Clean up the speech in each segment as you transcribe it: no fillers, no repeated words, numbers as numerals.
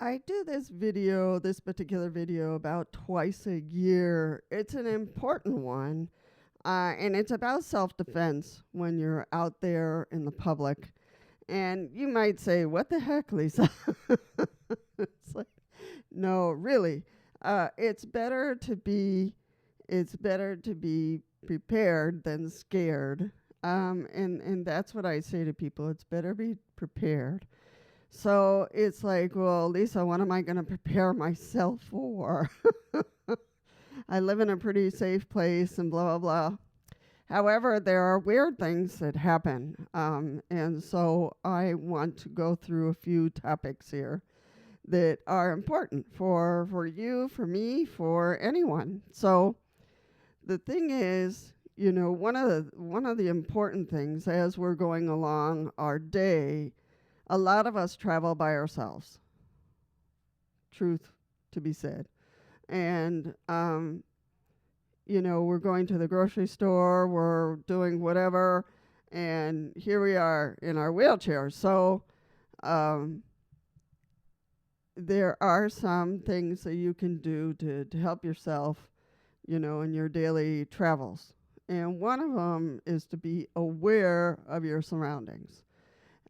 I do this particular video, about twice a year. It's an important one, and it's about self-defense when you're out there in the public. And you might say, "What the heck, Lisa?" It's like, no, really. It's better to be prepared than scared. And that's what I say to people. It's better be prepared. So it's like, well, Lisa, what am I going to prepare myself for? I live in a pretty safe place and blah, blah, blah. However, there are weird things that happen. And so I want to go through a few topics here that are important for you, for me, for anyone. So the thing is, one of the important things as we're going along our day, a lot of us travel by ourselves. Truth to be said. And we're going to the grocery store, we're doing whatever, and here we are in our wheelchairs. So there are some things that you can do to help yourself, in your daily travels. And one of them is to be aware of your surroundings.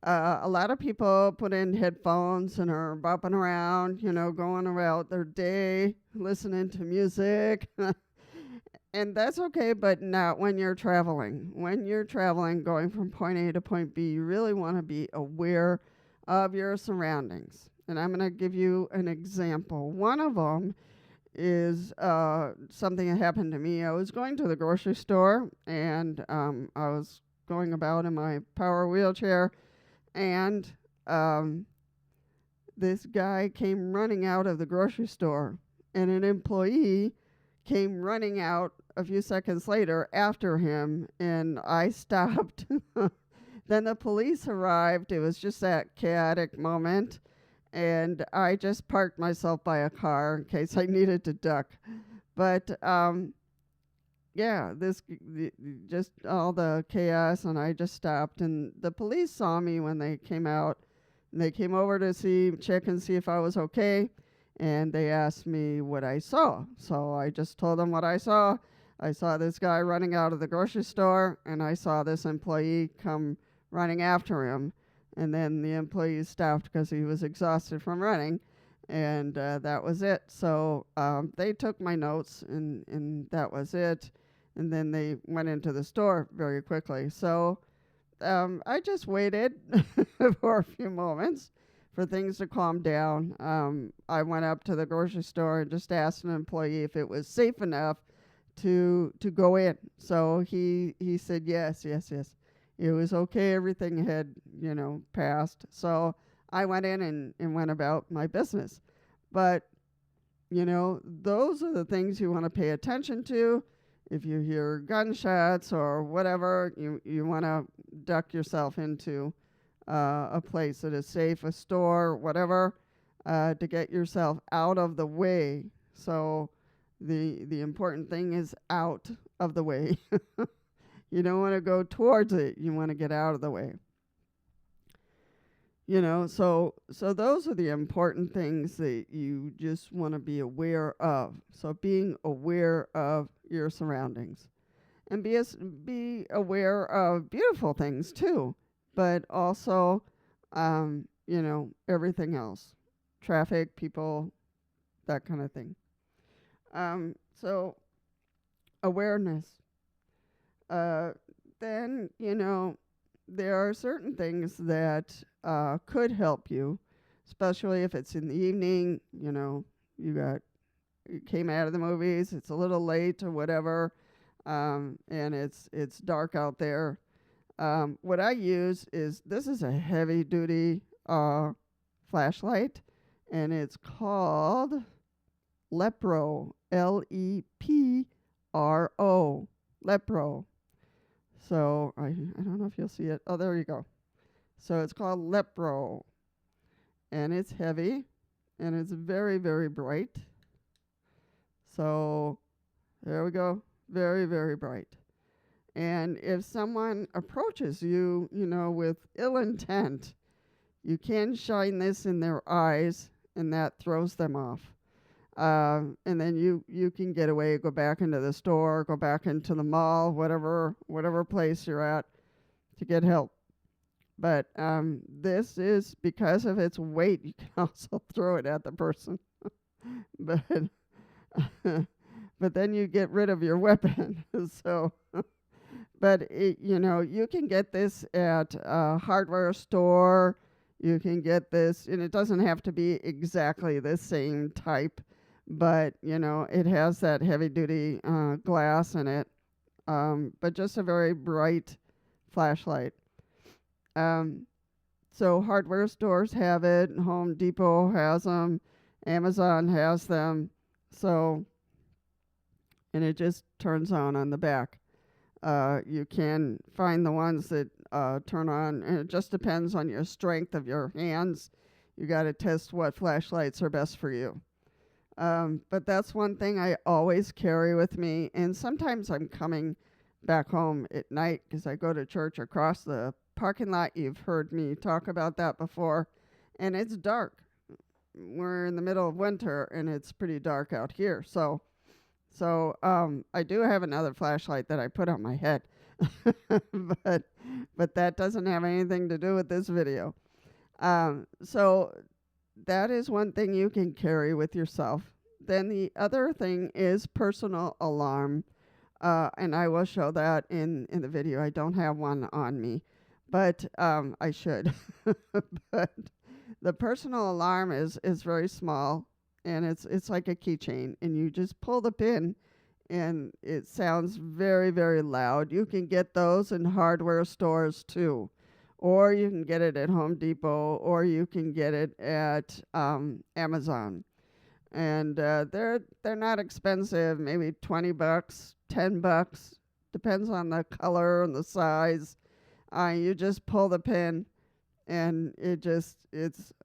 A lot of people put in headphones and are bopping around, going about their day, listening to music. And that's okay, but not when you're traveling. When you're traveling, going from point A to point B, you really want to be aware of your surroundings. And I'm going to give you an example. One of them is something that happened to me. I was going to the grocery store, and I was going about in my power wheelchair, and this guy came running out of the grocery store, and an employee came running out a few seconds later after him, and I stopped. Then the police arrived. It was just that chaotic moment, and I just parked myself by a car in case I needed to duck. But just all the chaos, and I just stopped, and the police saw me when they came out, and they came over to check and see if I was okay, and they asked me what I saw. So I just told them what I saw. I saw this guy running out of the grocery store, and I saw this employee come running after him, and then the employee stopped because he was exhausted from running, and that was it. So they took my notes, and that was it. And then they went into the store very quickly. So I just waited for a few moments for things to calm down. I went up to the grocery store and just asked an employee if it was safe enough to go in. So he said yes. It was okay. Everything had, passed. So I went in and went about my business. But, those are the things you want to pay attention to. If you hear gunshots or whatever, you want to duck yourself into a place that is safe, a store, whatever, to get yourself out of the way. So the important thing is out of the way. You don't want to go towards it. You want to get out of the way. So those are the important things that you just want to be aware of. So being aware of your surroundings. And be aware of beautiful things too, but also, everything else. Traffic, people, that kind of thing. So awareness. Then, there are certain things that could help you, especially if it's in the evening, you came out of the movies, it's a little late or whatever, and it's dark out there. What I use this is a heavy duty flashlight, and it's called Lepro, Lepro, Lepro. So I don't know if you'll see it. Oh, there you go. So it's called Lepro, and it's heavy, and it's very, very bright. So there we go. Very, very bright. And if someone approaches you, with ill intent, you can shine this in their eyes, and that throws them off. And then you can get away, go back into the store, go back into the mall, whatever place you're at, to get help. But this is because of its weight. You can also throw it at the person, but but then you get rid of your weapon. So, but you can get this at a hardware store. You can get this, and it doesn't have to be exactly the same type, but it has that heavy duty glass in it, but just a very bright flashlight. So hardware stores have it, Home Depot has them, Amazon has them. So, and it just turns on the back. You can find the ones that turn on, and it just depends on your strength of your hands. You got to test what flashlights are best for you. But that's one thing I always carry with me. And sometimes I'm coming back home at night because I go to church across the parking lot. You've heard me talk about that before. And it's dark. We're in the middle of winter, and it's pretty dark out here. So I do have another flashlight that I put on my head. but that doesn't have anything to do with this video. So that is one thing you can carry with yourself. Then the other thing is personal alarm. And I will show that in the video. I don't have one on me, but I should. But the personal alarm is very small, and it's like a keychain, and you just pull the pin, and it sounds very, very loud. You can get those in hardware stores too, or you can get it at Home Depot, or you can get it at Amazon. And they're not expensive, maybe $20, $10, depends on the color and the size. You just pull the pin, and it's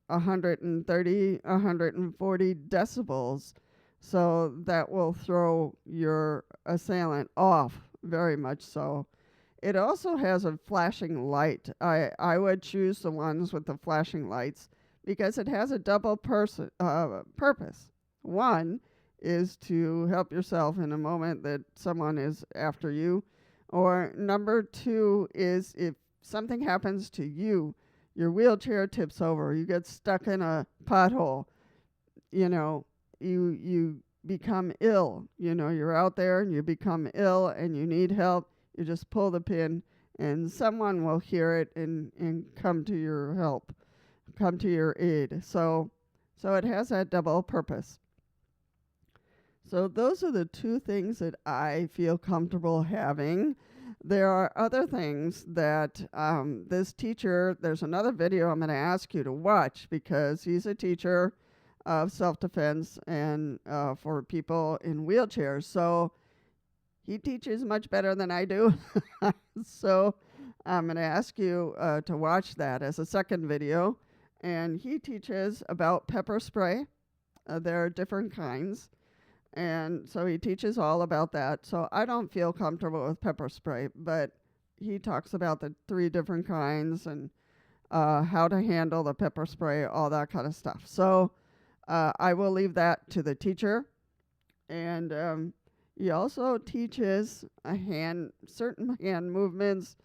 130, 140 decibels. So that will throw your assailant off, very much so. It also has a flashing light. I would choose the ones with the flashing lights because it has a double purpose. One is to help yourself in a moment that someone is after you. Or number two is if something happens to you, your wheelchair tips over, you get stuck in a pothole, you become ill. You're out there and you become ill and you need help. You just pull the pin and someone will hear it and come to your help, come to your aid. So it has that double purpose. So those are the two things that I feel comfortable having. There are other things that this teacher, there's another video I'm going to ask you to watch because he's a teacher of self-defense and for people in wheelchairs. So he teaches much better than I do. So I'm going to ask you to watch that as a second video. And he teaches about pepper spray. There are different kinds. And so he teaches all about that. So I don't feel comfortable with pepper spray, but he talks about the 3 different kinds and how to handle the pepper spray, all that kind of stuff. So I will leave that to the teacher. And he also teaches certain hand movements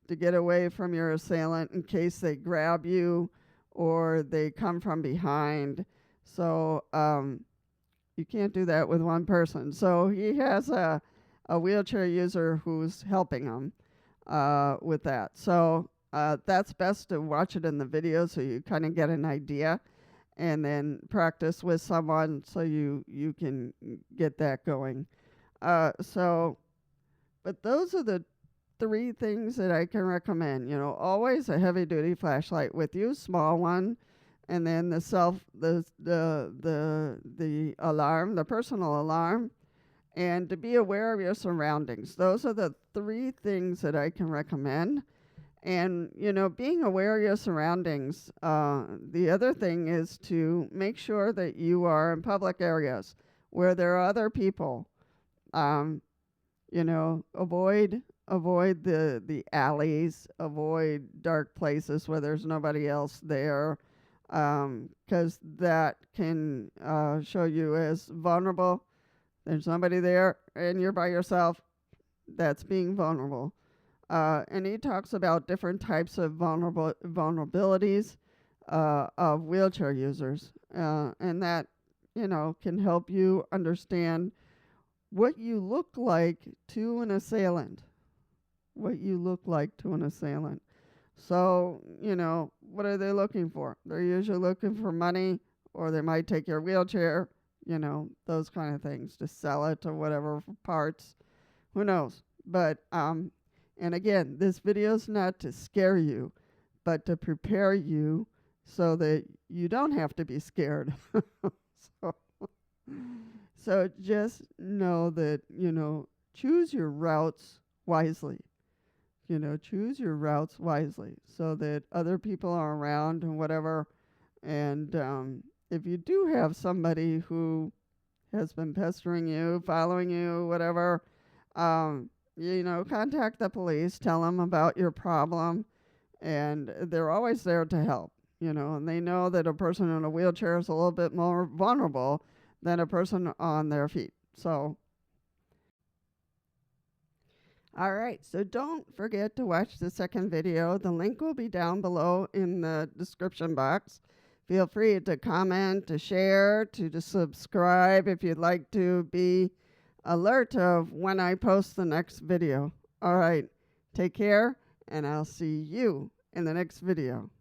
to get away from your assailant in case they grab you or they come from behind. So you can't do that with one person. So he has a wheelchair user who's helping him with that. So that's best to watch it in the video so you kind of get an idea and then practice with someone so you can get that going. But those are the 3 things that I can recommend. Always a heavy-duty flashlight with you, small one. And then the alarm, the personal alarm, and to be aware of your surroundings. Those are the 3 things that I can recommend. And, being aware of your surroundings, the other thing is to make sure that you are in public areas where there are other people. Avoid the alleys, avoid dark places where there's nobody else there. because that can show you as vulnerable. There's somebody there and you're by yourself. That's being vulnerable. And he talks about different types of vulnerabilities of wheelchair users. And that, can help you understand what you look like to an assailant. What you look like to an assailant. So, what are they looking for? They're usually looking for money, or they might take your wheelchair, those kind of things, to sell it or whatever for parts. Who knows? But, and again, this video is not to scare you, but to prepare you so that you don't have to be scared. So just know that, choose your routes wisely. Choose your routes wisely so that other people are around and whatever. And if you do have somebody who has been pestering you, following you, whatever, contact the police, tell them about your problem, and they're always there to help, and they know that a person in a wheelchair is a little bit more vulnerable than a person on their feet. So, all right, so don't forget to watch the second video. The link will be down below in the description box. Feel free to comment, to share, to subscribe if you'd like to be alert of when I post the next video. All right, take care, and I'll see you in the next video.